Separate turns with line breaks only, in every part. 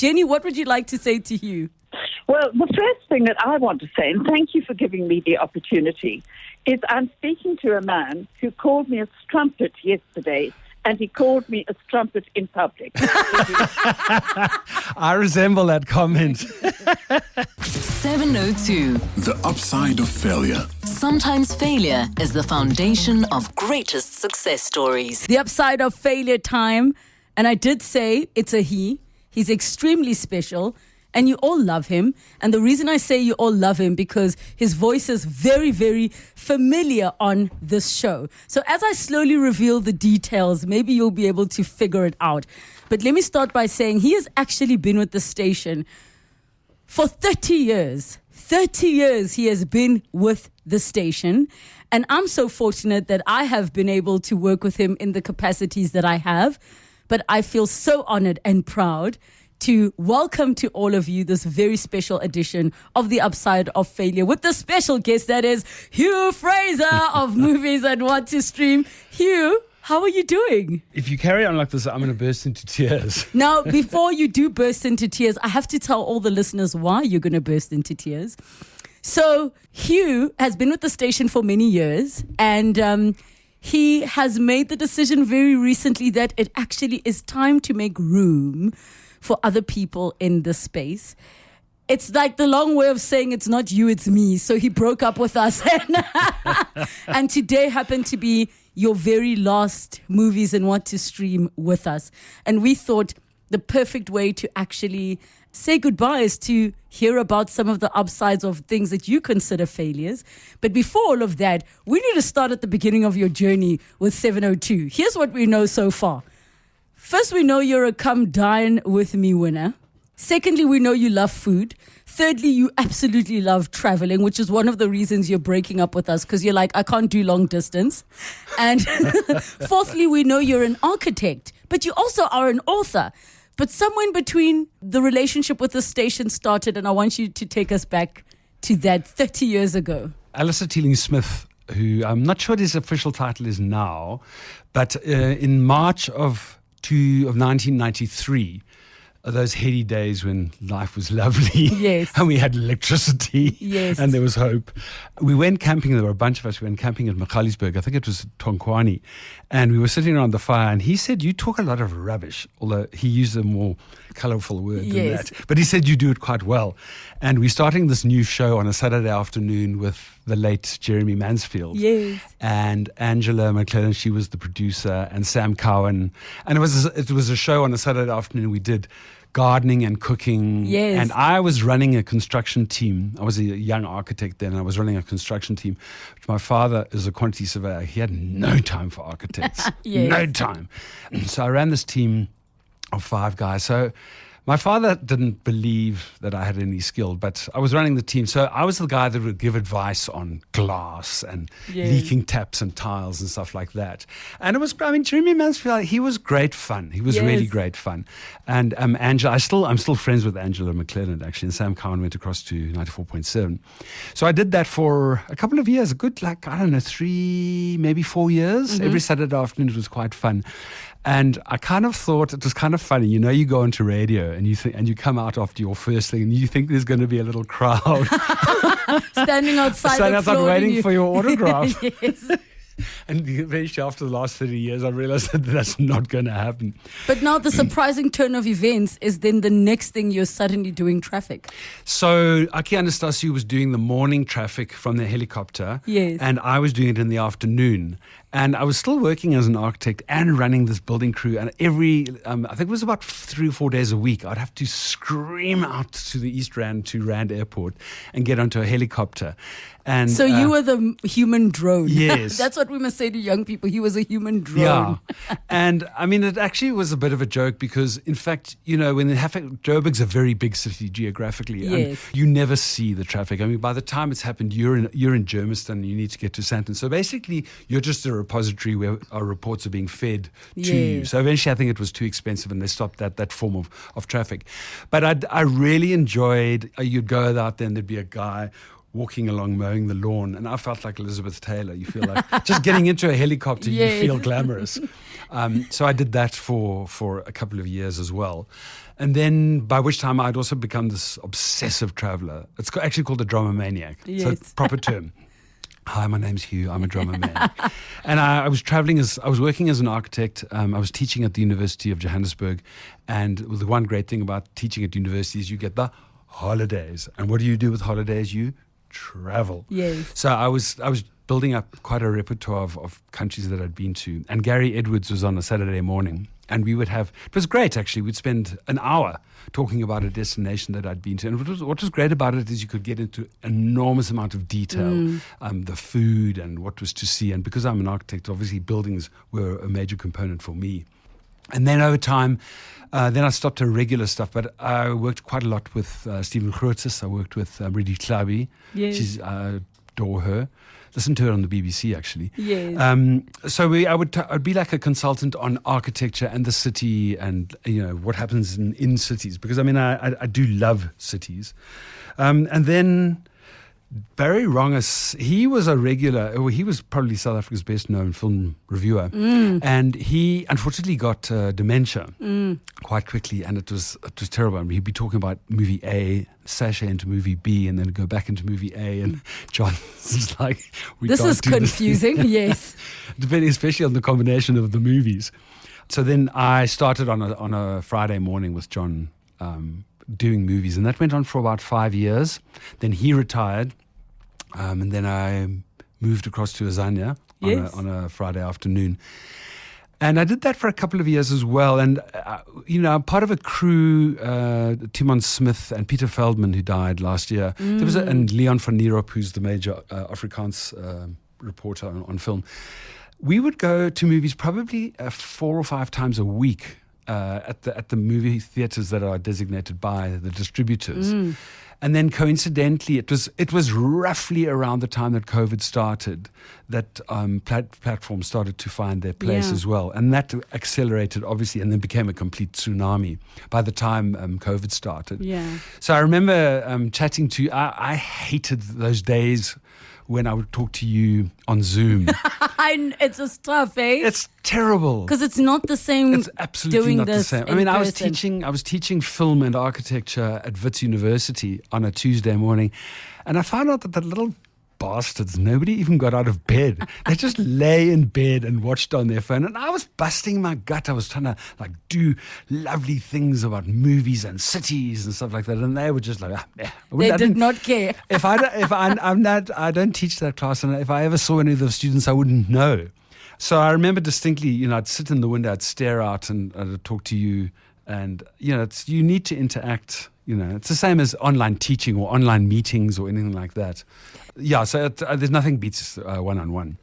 Jenny, what would you like to say to Hugh?
Well, the first thing that I want to say, and thank you for giving me the opportunity, is I'm speaking to a man who called me a strumpet yesterday, and he called me a strumpet in public.
I resemble that comment.
702.
The upside of failure.
Sometimes failure is the foundation of greatest success stories.
The upside of failure time. And I did say it's a he. He's extremely special. And you all love him. And the reason I say you all love him because his voice is very, very familiar on this show. So as I slowly reveal the details, maybe you'll be able to figure it out. But let me start by saying he has actually been with the station for 30 years. 30 years he has been with the station. And I'm so fortunate that I have been able to work with him in the capacities that I have. But I feel so honored and proud to welcome to all of you this very special edition of The Upside of Failure with the special guest that is Hugh Fraser of Movies and What to Stream. Hugh, how are you doing?
If you carry on like this, I'm going to burst into tears.
Now, before you do burst into tears, I have to tell all the listeners why you're going to burst into tears. So Hugh has been with the station for many years, and he has made the decision very recently that it actually is time to make room for other people in the space. It's like the long way of saying it's not you, it's me. So he broke up with us. And today happened to be your very last Movies and What to Stream with us. And we thought the perfect way to actually say goodbye is to hear about some of the upsides of things that you consider failures. But before all of that, we need to start at the beginning of your journey with 702. Here's what we know so far. First, we know you're a Come Dine With Me winner. Secondly, we know you love food. Thirdly, you absolutely love traveling, which is one of the reasons you're breaking up with us, because you're like, I can't do long distance. And fourthly, we know you're an architect, but you also are an author. But somewhere in between, the relationship with the station started, and I want you to take us back to that 30 years ago.
Alistair Teeling-Smith, who I'm not sure what his official title is now, but in March of 1993, those heady days when life was lovely.
Yes.
And we had electricity.
Yes.
And there was hope. We went camping. There were a bunch of us. We went camping at Magaliesburg. I think it was Tonkwani. And we were sitting around the fire. And he said, you talk a lot of rubbish. Although he used a more colourful word than that. But he said, you do it quite well. And we're starting this new show on a Saturday afternoon with the late Jeremy Mansfield.
Yes.
And Angela McClelland, she was the producer, and Sam Cowan. And it was a show on a Saturday afternoon. We did gardening and cooking.
Yes.
And I was running a construction team. I was a young architect then. And I was running a construction team. My father is a quantity surveyor. He had no time for architects.
Yes.
No time. So I ran this team of 5 guys. So my father didn't believe that I had any skill, but I was running the team. So I was the guy that would give advice on glass and leaking taps and tiles and stuff like that. And it was, Jeremy Mansfield, he was great fun. He was really great fun. And Angela, I'm still friends with Angela McClelland, actually, and Sam Cowan went across to 94.7. So I did that for a couple of years, a good, 3, maybe 4 years. Mm-hmm. Every Saturday afternoon, it was quite fun. And I kind of thought it was kind of funny. You go into radio and you come out after your first thing and you think there's going to be a little crowd
standing outside
waiting for your autograph.
Yes.
And eventually, after the last 30 years, I realized that that's not going to happen.
But now the surprising turn of events is then the next thing you're suddenly doing traffic.
So Aki Anastasiou was doing the morning traffic from the helicopter.
Yes.
And I was doing it in the afternoon. And I was still working as an architect and running this building crew. And every, I think it was about 3 or 4 days a week, I'd have to scream out to the East Rand, to Rand Airport, and get onto a helicopter. And
so you were the human drone.
Yes.
That's what we must say to young people. He was a human drone.
Yeah. And it actually was a bit of a joke because, in fact, when Joburg's a very big city geographically.
Yes.
And you never see the traffic. By the time it's happened, you're in Germiston and you need to get to Sandton. So basically, you're just a repository where our reports are being fed to you. So eventually, I think it was too expensive and they stopped that form of traffic. But I really enjoyed, you'd go out there and there'd be a guy walking along mowing the lawn, and I felt like Elizabeth Taylor. You feel like just getting into a helicopter, you feel glamorous. So I did that for a couple of years as well. And then by which time I'd also become this obsessive traveler. It's actually called a drama maniac.
Yes.
So it's a proper term. Hi, my name's Hugh. I'm a drama maniac. And I was working as an architect. I was teaching at the University of Johannesburg. And the one great thing about teaching at university is you get the holidays. And what do you do with holidays? You travel.
Yes.
So I was building up quite a repertoire of countries that I'd been to. And Gary Edwards was on a Saturday morning. And we would it was great actually. We'd spend an hour talking about a destination that I'd been to. And what was great about it is you could get into enormous amount of detail, the food and what was to see. And because I'm an architect, obviously buildings were a major component for me. And then over time, then I stopped to regular stuff, but I worked quite a lot with Stephen Grootes. I worked with Rudy Klabi.
Yes.
She's adore her. Listen to her on the BBC, actually.
Yes.
So I'd be like a consultant on architecture and the city and, what happens in cities. Because, I do love cities. And then Barry Rongus, he was a regular, he was probably South Africa's best known film reviewer. And he unfortunately got dementia quite quickly, and it was terrible. He'd be talking about movie A, sashay into movie B, and then go back into movie A, and John's like,
this is confusing. Yes.
Depending especially on the combination of the movies. So then I started on a Friday morning with John doing movies, and that went on for about 5 years. Then he retired. And then I moved across to Azania on a Friday afternoon. And I did that for a couple of years as well. And, I'm part of a crew, Timon Smith and Peter Feldman, who died last year. There was and Leon van Nierop, who's the major Afrikaans reporter on film. We would go to movies probably 4 or 5 times a week at the movie theaters that are designated by the distributors. And then coincidentally, it was roughly around the time that COVID started that platforms started to find their place as well. And that accelerated, obviously, and then became a complete tsunami by the time COVID started.
Yeah.
So I remember chatting to you. I hated those days when I would talk to you on Zoom.
It's a stuff, eh?
It's terrible.
Because it's not the same.
It's absolutely
doing
not the
this
same.
in
I was
person.
teaching film and architecture at Wits University on a Tuesday morning, and I found out that the little bastards, nobody even got out of bed. They just lay in bed and watched on their phone. And I was busting my gut. I was trying to do lovely things about movies and cities and stuff like that. And they were just like,
They did not care.
I don't teach that class, and if I ever saw any of the students, I wouldn't know. So I remember distinctly, I'd sit in the window, I'd stare out and I'd talk to you. And, you need to interact. It's the same as online teaching or online meetings or anything like that. Yeah, so there's nothing beats one-on-one.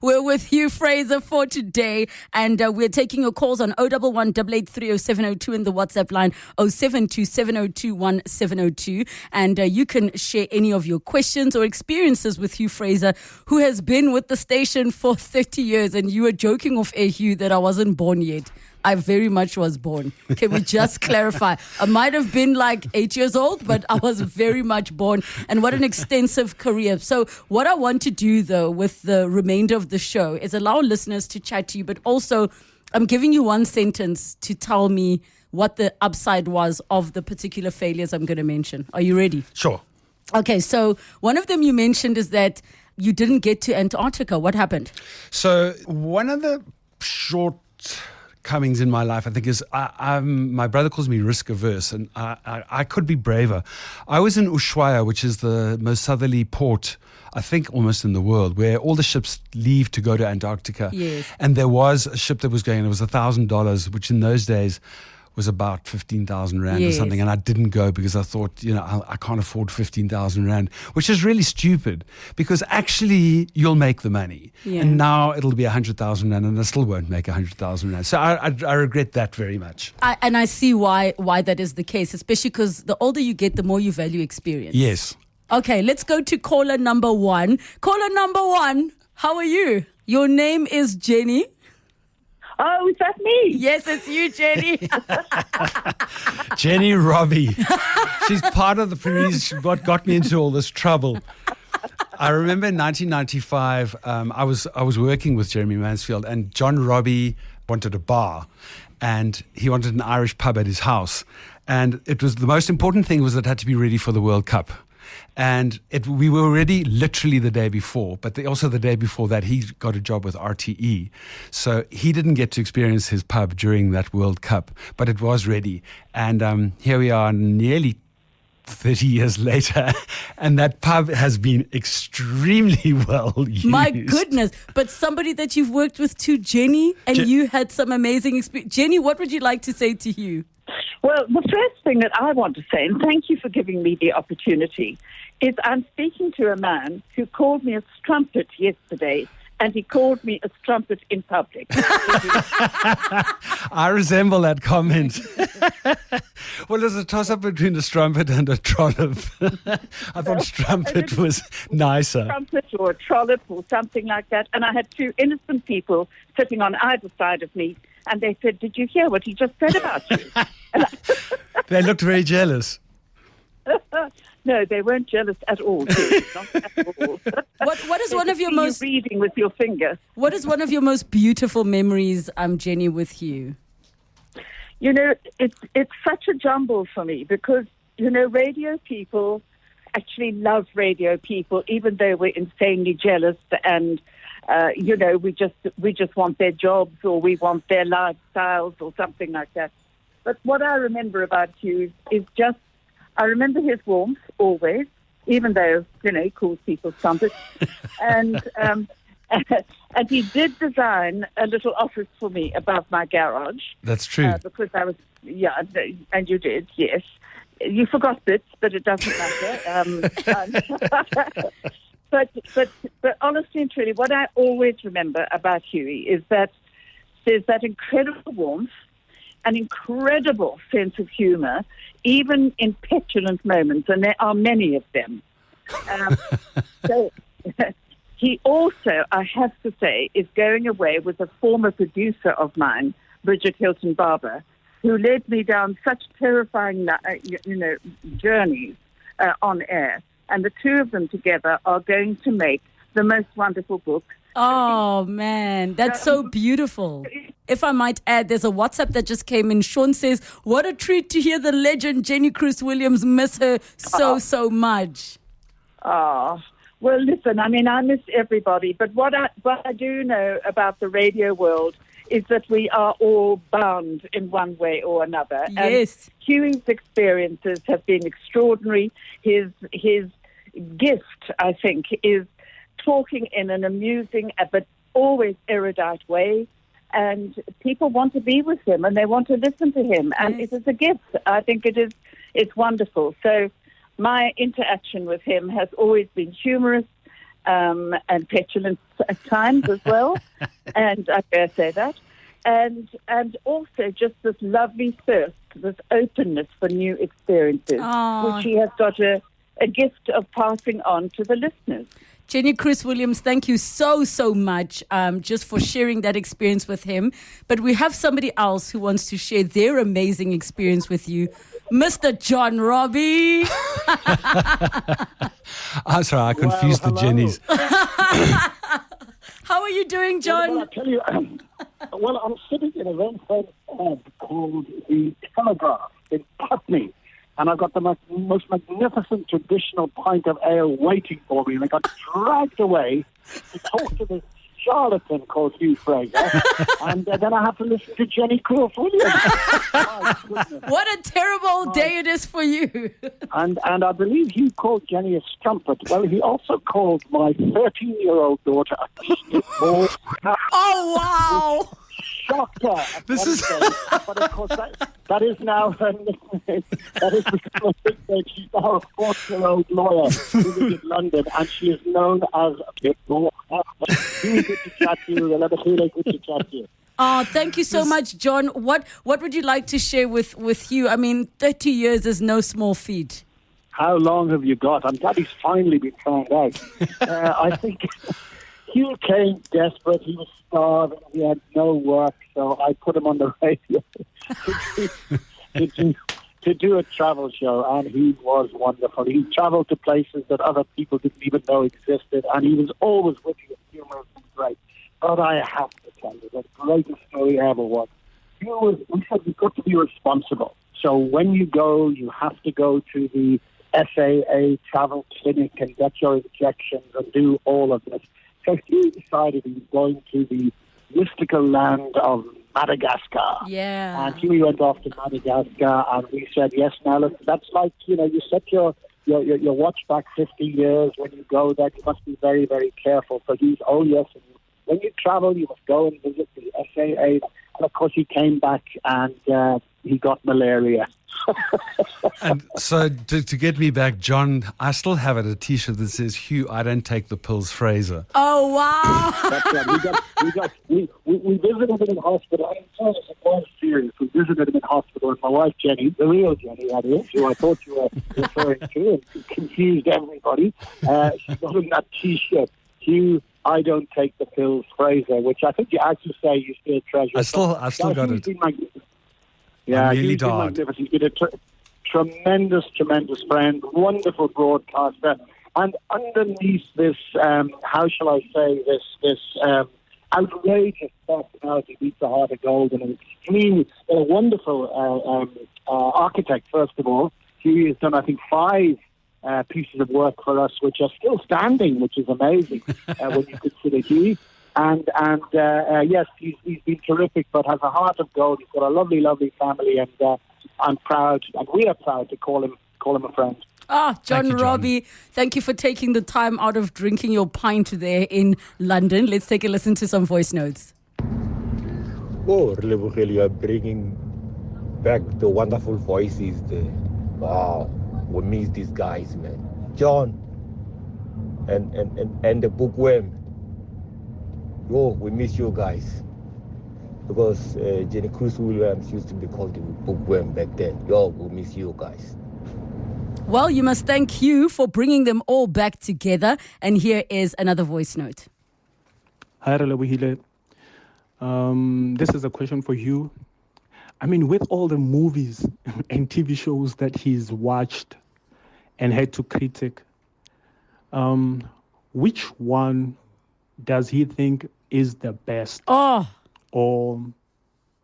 We're with Hugh Fraser for today, and we're taking your calls on 011 883 0702 in the WhatsApp line 072 702 1702. And you can share any of your questions or experiences with Hugh Fraser, who has been with the station for 30 years. And you were joking off air, Hugh, that I wasn't born yet. I very much was born. Can we just clarify? I might have been like 8 years old, but I was very much born. And what an extensive career. So what I want to do, though, with the remainder of the show is allow listeners to chat to you, but also I'm giving you one sentence to tell me what the upside was of the particular failures I'm going to mention. Are you ready?
Sure.
Okay, so one of them you mentioned is that you didn't get to Antarctica. What happened?
So one of the shortcomings in my life, I think, is my brother calls me risk averse, and I could be braver. I was in Ushuaia, which is the most southerly port, I think, almost in the world, where all the ships leave to go to Antarctica.
Yes.
And there was a ship that was going, it was $1,000, which in those days was about 15,000 Rand or
Yes.
something. And I didn't go because I thought, I can't afford 15,000 Rand, which is really stupid because actually you'll make the money.
Yeah.
And now it'll be 100,000 Rand and I still won't make 100,000 Rand. So I regret that very much.
And I see why that is the case, especially because the older you get, the more you value experience.
Yes.
Okay, let's go to caller number 1. Caller number 1, how are you? Your name is Jenny.
Oh, is that me?
Yes, it's you, Jenny.
Jenny Robbie. She's part of the police, what got me into all this trouble. I remember in 1995, I was working with Jeremy Mansfield, and John Robbie wanted a bar, and he wanted an Irish pub at his house. And it was the most important thing was it had to be ready for the World Cup. And we were ready literally the day before, but also the day before that, he got a job with RTE. So he didn't get to experience his pub during that World Cup, but it was ready. And here we are nearly 30 years later, and that pub has been extremely well used.
My goodness. But somebody that you've worked with too, Jenny, and you had some amazing experience. Jenny, what would you like to say to Hugh?
Well, the first thing that I want to say, and thank you for giving me the opportunity, is I'm speaking to a man who called me a strumpet yesterday, and he called me a strumpet in public.
I resemble that comment. Well, there's a toss-up between a strumpet and a trollop. I thought strumpet was nicer.
Trumpet or a trollop or something like that. And I had two innocent people sitting on either side of me, and they said, "Did you hear what he just said about you?"
They looked very jealous.
No, they weren't jealous at all. Too. Not at all.
What is one of your most
reading with your finger?
What is one of your most beautiful memories, Jenny, with Hugh?
You know, it's such a jumble for me because, you know, radio people actually love radio people, even though we're insanely jealous and, you know, we just want their jobs or we want their lifestyles or something like that. But what I remember about Hugh is just, I remember his warmth always, even though, you know, he calls people trumpets. And he did design a little office for me above my garage. That's
true.
Because I was, yeah, and you did, yes. You forgot bits, but it doesn't matter. But honestly and truly, what I always remember about Hughie is that there's that incredible warmth, an incredible sense of humour, even in petulant moments, and there are many of them. So he also, I have to say, is going away with a former producer of mine, Bridget Hilton Barber, who led me down such terrifying, journeys on air. And the two of them together are going to make the most wonderful book.
Oh, man, that's so beautiful. If I might add, there's a WhatsApp that just came in. Sean says, what a treat to hear the legend Jenny Cruz-Williams. Miss her so much.
Oh, well, listen, I mean, I miss everybody. But what I do know about the radio world is that we are all bound in one way or another.
Yes.
And Hughie's experiences have been extraordinary. His gift, I think, is talking in an amusing but always erudite way, and people want to be with him and they want to listen to him, and it is a gift. I think it's wonderful. So my interaction with him has always been humorous and petulant at times as well, and I dare say that, and also just this lovely thirst, this openness for new experiences, which he has got a gift of passing on to the listeners.
Jenny Cruz-Williams, thank you so much just for sharing that experience with him. But we have somebody else who wants to share their amazing experience with you, Mr. John Robbie.
I'm sorry, I confused the Jennies.
How are you doing, John?
Well, I tell you, I'm sitting in a very famous pub called the Telegraph in Putney. And I've got the most magnificent traditional pint of ale waiting for me. And I got dragged away to talk to this charlatan called Hugh Fraser. And then I have to listen to Jenny Cruz-Williams.
What a terrible day it is for you.
And I believe Hugh called Jenny a strumpet. Well, he also called my 13-year-old daughter a stickball.
Oh, wow.
Shocked her. But of course, that is now her nickname. That is because she's now a 4-year-old lawyer living in London, and she is known as a Pitbull. Really good to chat to you. Relebogile, good to chat to you.
Oh, thank you so much, John. What would you like to share with Hugh? I mean, 30 years is no small feat.
How long have you got? I'm glad he's finally been found out. I think Hugh came desperate. He was starving. He had no work, so I put him on the radio to do a travel show, and he was wonderful. He travelled to places that other people didn't even know existed, and he was always witty and humorous and great. But I have to tell you, the greatest story ever was, we said we've got to be responsible. So when you go, you have to go to the SAA travel clinic and get your injections and do all of this. So he decided he was going to the mystical land of Madagascar.
Yeah.
And he went off to Madagascar, and we said, yes, now look, that's like, you set your watch back 50 years when you go there. You must be very, very careful. So he's, yes, and when you travel, you must go and visit the SAA. And of course, he came back and he got malaria.
And so to get me back, John, I still have a T-shirt that says, Hugh, I don't take the pills, Fraser.
Oh, wow.
That's right. We visited him in hospital. I'm telling you, it was serious. We visited him in hospital, and my wife, Jenny, the real Jenny, that is, who I thought you were referring to, and confused everybody. She got him that T-shirt. Hugh, I don't take the pills, Fraser, which I think you actually say you still treasure.
I still got it.
Yeah,
really
he's been magnificent. He's been a tremendous friend, wonderful broadcaster, and underneath this, how shall I say, this outrageous personality beats the heart of gold, and an extremely wonderful architect. First of all, he has done, I think, 5 pieces of work for us, which are still standing, which is amazing when you consider he. And yes, he's been terrific, but has a heart of gold. He's got a lovely, lovely family, and I'm proud, and we are proud to call him a friend.
John Robbie, thank you for taking the time out of drinking your pint there in London. Let's take a listen to some voice notes.
Oh, Relebogile, you are bringing back the wonderful voices. Wow, we miss these guys, man. John and the bookworm. Oh, we miss you guys. Because Jenny Cruz Williams used to be called the bookworm back then. We miss you guys.
Well, you must thank Hugh for bringing them all back together. And here is another voice note.
Hi, Relebogile. This is a question for Hugh. I mean, with all the movies and TV shows that he's watched and had to critique, which one does he think is the best or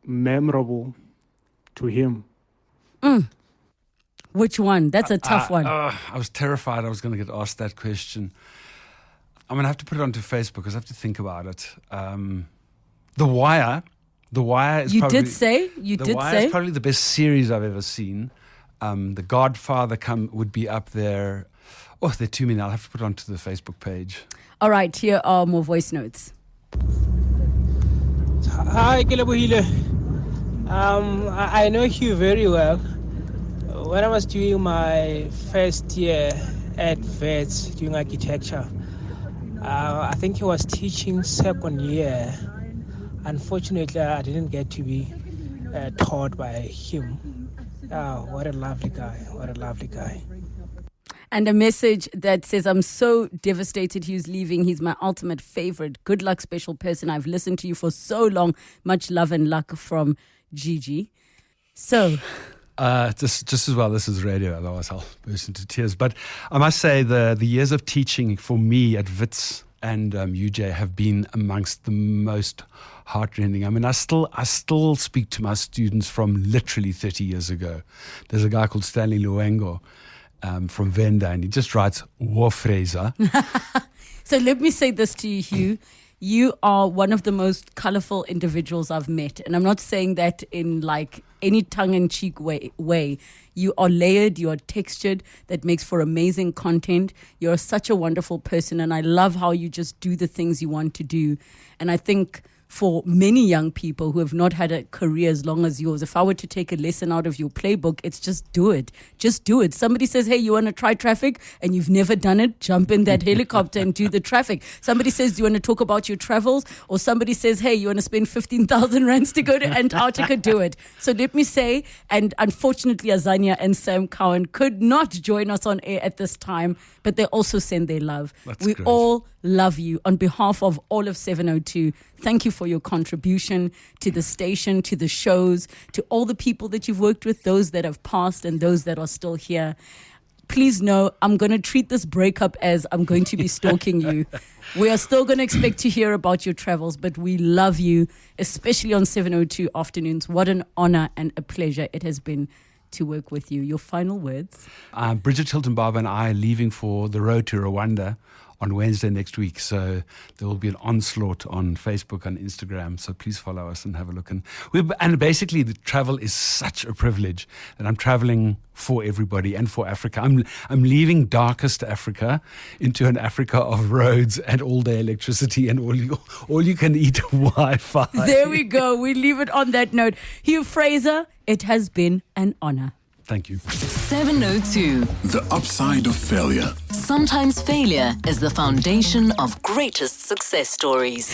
memorable to him?
Which one? That's a tough one.
I was terrified I was going to get asked that question. I'm going to have to put it onto Facebook because I have to think about it. The Wire. The Wire is
You did say?
Is probably the best series I've ever seen. The Godfather would be up there. Oh, there are too many. I'll have to put it onto the Facebook page.
All right, here are more voice notes.
Hi, Relebogile. I know Hugh very well. When I was doing my first year at Vets doing architecture, I think he was teaching second year. Unfortunately, I didn't get to be taught by him. What a lovely guy.
And a message that says, I'm so devastated Hugh's leaving. He's my ultimate favorite. Good luck, special person. I've listened to you for so long. Much love and luck from Gigi. So...
just as well, this is radio, otherwise I'll burst into tears. But I must say the years of teaching for me at Wits and UJ have been amongst the most heartrending. I mean, I still speak to my students from literally 30 years ago. There's a guy called Stanley Luengo from Venda, and he just writes, Hugh Fraser.
So let me say this to you, Hugh. You are one of the most colorful individuals I've met. And I'm not saying that in like any tongue-in-cheek way. You are layered, you are textured. That makes for amazing content. You're such a wonderful person. And I love how you just do the things you want to do. And I think for many young people who have not had a career as long as yours, if I were to take a lesson out of your playbook, it's just do it. Just do it. Somebody says, hey, you want to try traffic? And you've never done it? Jump in that helicopter and do the traffic. Somebody says, do you want to talk about your travels? Or somebody says, hey, you want to spend 15,000 rands to go to Antarctica? Do it. So let me say, and unfortunately, Azania and Sam Cowan could not join us on air at this time, but they also send their love. We
great.
all love you. On behalf of all of 702, thank you for your contribution to the station, to the shows, to all the people that you've worked with, those that have passed and those that are still here. Please know I'm going to treat this breakup as I'm going to be stalking you. We are still going to expect to hear about your travels, but we love you, especially on 702 afternoons. What an honor and a pleasure it has been to work with you. Your final words?
Bridget Hilton Barber and I are leaving for the road to Rwanda on Wednesday next week. So there will be an onslaught on Facebook and Instagram. So please follow us and have a look. And basically, the travel is such a privilege that I'm traveling for everybody and for Africa. I'm leaving darkest Africa into an Africa of roads and all-day electricity and all you can eat Wi-Fi.
There we go. We leave it on that note. Hugh Fraser, it has been an honor.
Thank you.
702.
The upside of failure.
Sometimes failure is the foundation of greatest success stories.